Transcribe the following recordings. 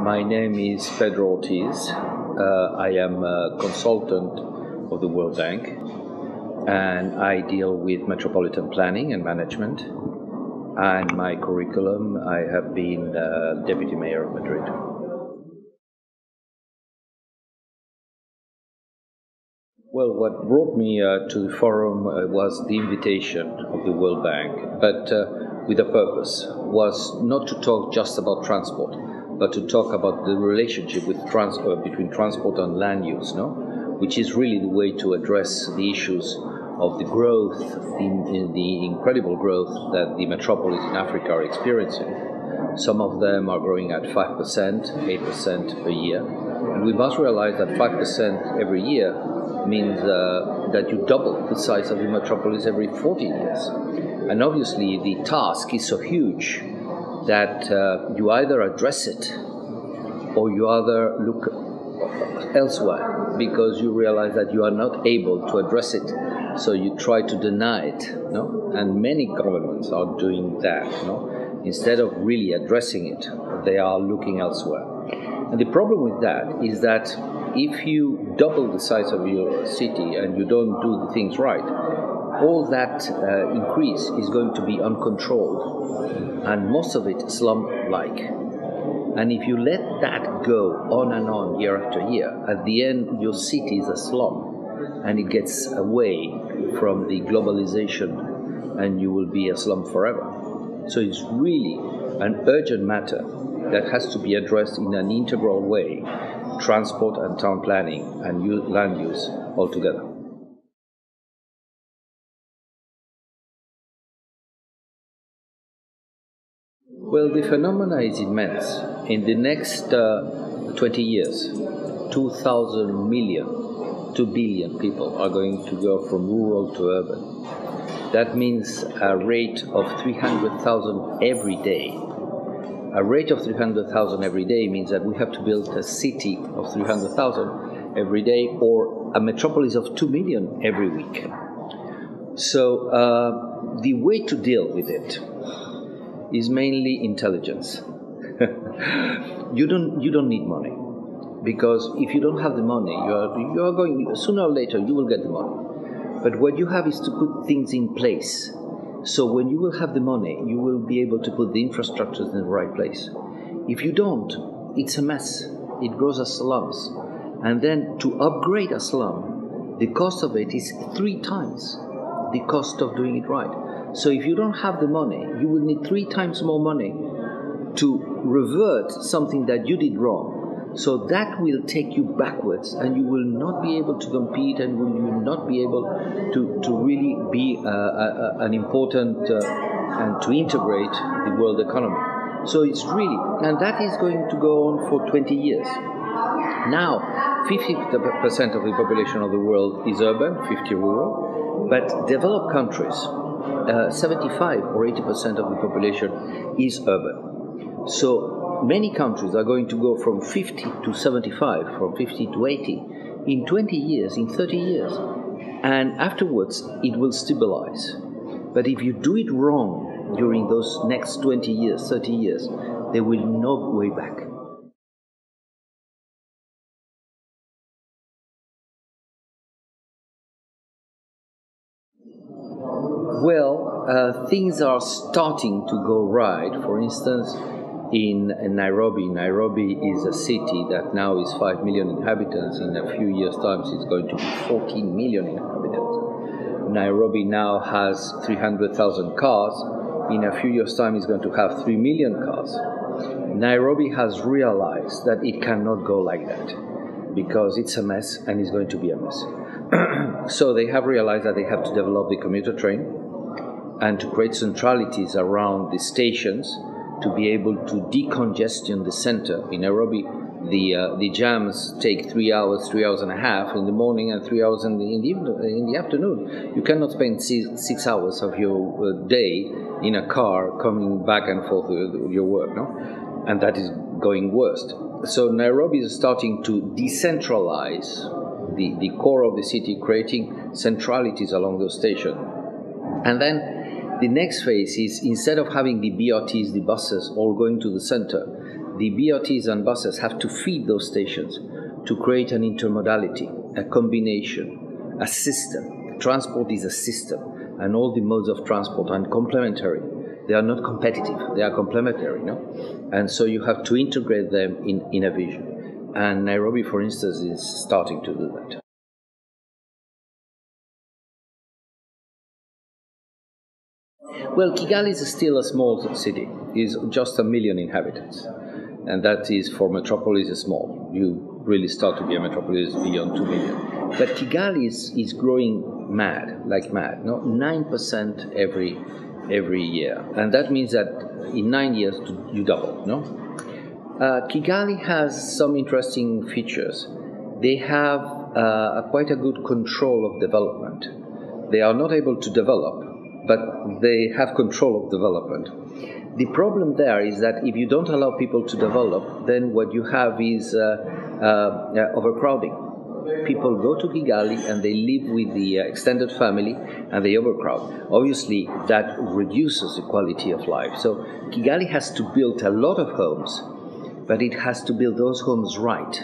My name is Pedro Ortiz. I am a consultant of the World Bank, and I deal with metropolitan planning and management. And my curriculum, I have been Deputy Mayor of Madrid. Well, what brought me to the forum was the invitation of the World Bank, but with a purpose, was not to talk just about transport, but to talk about the relationship with between transport and land use, which is really the way to address the issues of the growth, the incredible growth that the metropolis in Africa are experiencing. Some of them are growing at 5%, 8% per year, and we must realize that 5% every year means that you double the size of the metropolis every 40 years. And obviously the task is so huge that you either address it or you either look elsewhere because you realize that you are not able to address it, so you try to deny it. And many governments are doing that. Instead of really addressing it, they are looking elsewhere. And the problem with that is that if you double the size of your city and you don't do the things right, all that increase is going to be uncontrolled, and most of it slum-like. And if you let that go on and on year after year, at the end your city is a slum, and it gets away from the globalization, and you will be a slum forever. So it's really an urgent matter that has to be addressed in an integral way, transport and town planning and land use altogether. Well, the phenomena is immense. In the next 20 years, 2,000 million, 2 billion people are going to go from rural to urban. That means a rate of 300,000 every day. A rate of 300,000 every day means that we have to build a city of 300,000 every day, or a metropolis of 2 million every week. So the way to deal with it is mainly intelligence. You don't need money, because if you don't have the money, you are going, sooner or later you will get the money. But what you have is to put things in place. So when you will have the money, you will be able to put the infrastructures in the right place. If you don't, it's a mess. It grows as slums. And then to upgrade a slum, the cost of it is 3 times the cost of doing it right. So if you don't have the money, you will need 3 times more money to revert something that you did wrong. So that will take you backwards, and you will not be able to compete, and you will not be able to really be an important and to integrate the world economy. So it's really, and that is going to go on for 20 years. Now, 50% of the population of the world is urban, 50 rural, but developed countries, 75 or 80% of the population is urban. So many countries are going to go from 50 to 75, from 50 to 80 in 20 years, in 30 years. And afterwards, it will stabilize. But if you do it wrong during those next 20 years, 30 years, there will be no way back. Well, things are starting to go right. For instance, in Nairobi. Nairobi is a city that now is 5 million inhabitants. In a few years' time, it's going to be 14 million inhabitants. Nairobi now has 300,000 cars. In a few years' time, it's going to have 3 million cars. Nairobi has realized that it cannot go like that, because it's a mess, and it's going to be a mess. So they have realized that they have to develop the commuter train and to create centralities around the stations to be able to decongestion the center. In Nairobi, the jams take 3 hours, 3 hours and a half in the morning, and 3 hours in the afternoon. You cannot spend 6 hours of your day in a car coming back and forth with your work, and that is going worst. So Nairobi is starting to decentralize the core of the city, creating centralities along those stations. And then the next phase is, instead of having the BRTs, the buses, all going to the center, the BRTs and buses have to feed those stations to create an intermodality, a combination, a system. Transport is a system, and all the modes of transport are complementary. They are not competitive, they are complementary, no? And so you have to integrate them in a vision. And Nairobi, for instance, is starting to do that. Well, Kigali is still a small city. It's just 1 million inhabitants. And that is, for metropolis, small. You really start to be a metropolis beyond 2 million. But Kigali is growing mad, like mad, no? 9% every year. And that means that in 9 years, you double, no? Kigali has some interesting features. They have quite a good control of development. They are not able to develop, but they have control of development. The problem there is that if you don't allow people to develop, then what you have is overcrowding. People go to Kigali and they live with the extended family and they overcrowd. Obviously, that reduces the quality of life. So Kigali has to build a lot of homes, but it has to build those homes right.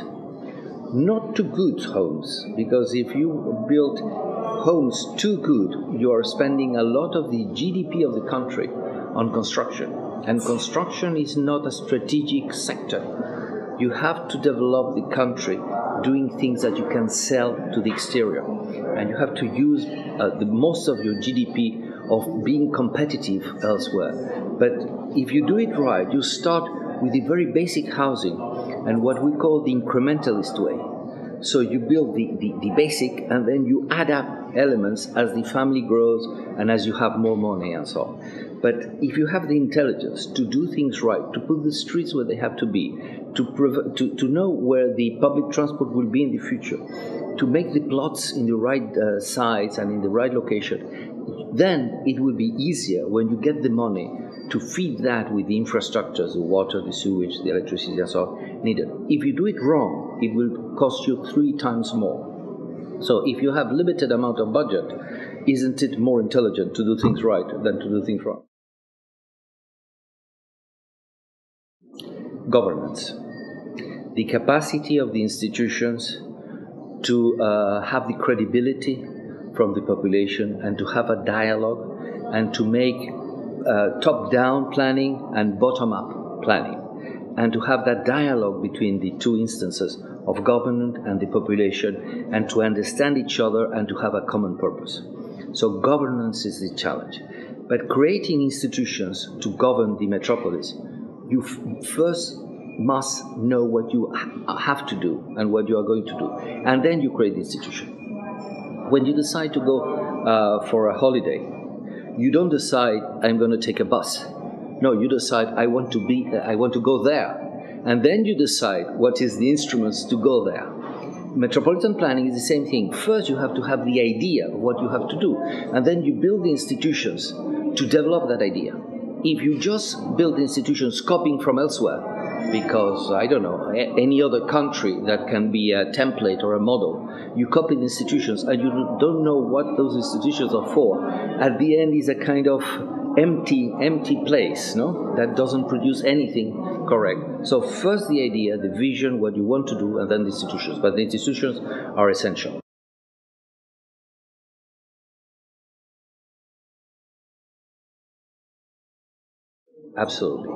Not too good homes, because if you build homes too good, you are spending a lot of the GDP of the country on construction. And construction is not a strategic sector. You have to develop the country doing things that you can sell to the exterior. And you have to use the most of your GDP of being competitive elsewhere. But if you do it right, you start with the very basic housing and what we call the incrementalist way. So you build the basic and then you add up elements as the family grows and as you have more money and so on. But if you have the intelligence to do things right, to put the streets where they have to be, to know where the public transport will be in the future, to make the plots in the right size and in the right location, then it will be easier when you get the money to feed that with the infrastructures, the water, the sewage, the electricity, and so on, needed. If you do it wrong, it will cost you 3 times more. So if you have limited amount of budget, isn't it more intelligent to do things right than to do things wrong? Governance. The capacity of the institutions to have the credibility from the population and to have a dialogue and to make top-down planning and bottom-up planning, and to have that dialogue between the two instances of government and the population, and to understand each other and to have a common purpose. So governance is the challenge. But creating institutions to govern the metropolis, you first must know what you have to do and what you are going to do, and then you create the institution. When you decide to go for a holiday, you don't decide, I'm going to take a bus. No, you decide, I want to go there. And then you decide what is the instruments to go there. Metropolitan planning is the same thing. First, you have to have the idea of what you have to do. And then you build the institutions to develop that idea. If you just build institutions copying from elsewhere, because, I don't know, any other country that can be a template or a model, you copy the institutions and you don't know what those institutions are for, at the end is a kind of empty place, no? That doesn't produce anything correct. So first the idea, the vision, what you want to do, and then the institutions. But the institutions are essential. Absolutely.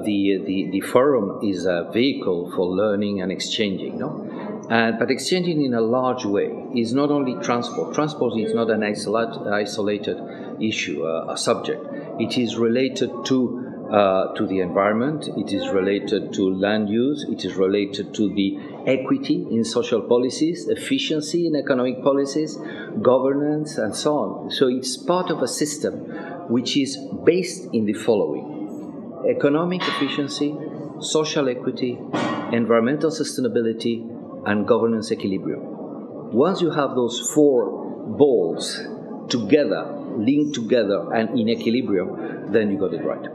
The forum is a vehicle for learning and exchanging, no? But exchanging in a large way is not only transport. Transport is not an isolated issue, a subject. It is related to the environment. It is related to land use. It is related to the equity in social policies, efficiency in economic policies, governance, and so on. So it's part of a system which is based in the following: economic efficiency, social equity, environmental sustainability, and governance equilibrium. Once you have those 4 balls together, linked together, and in equilibrium, then you got it right.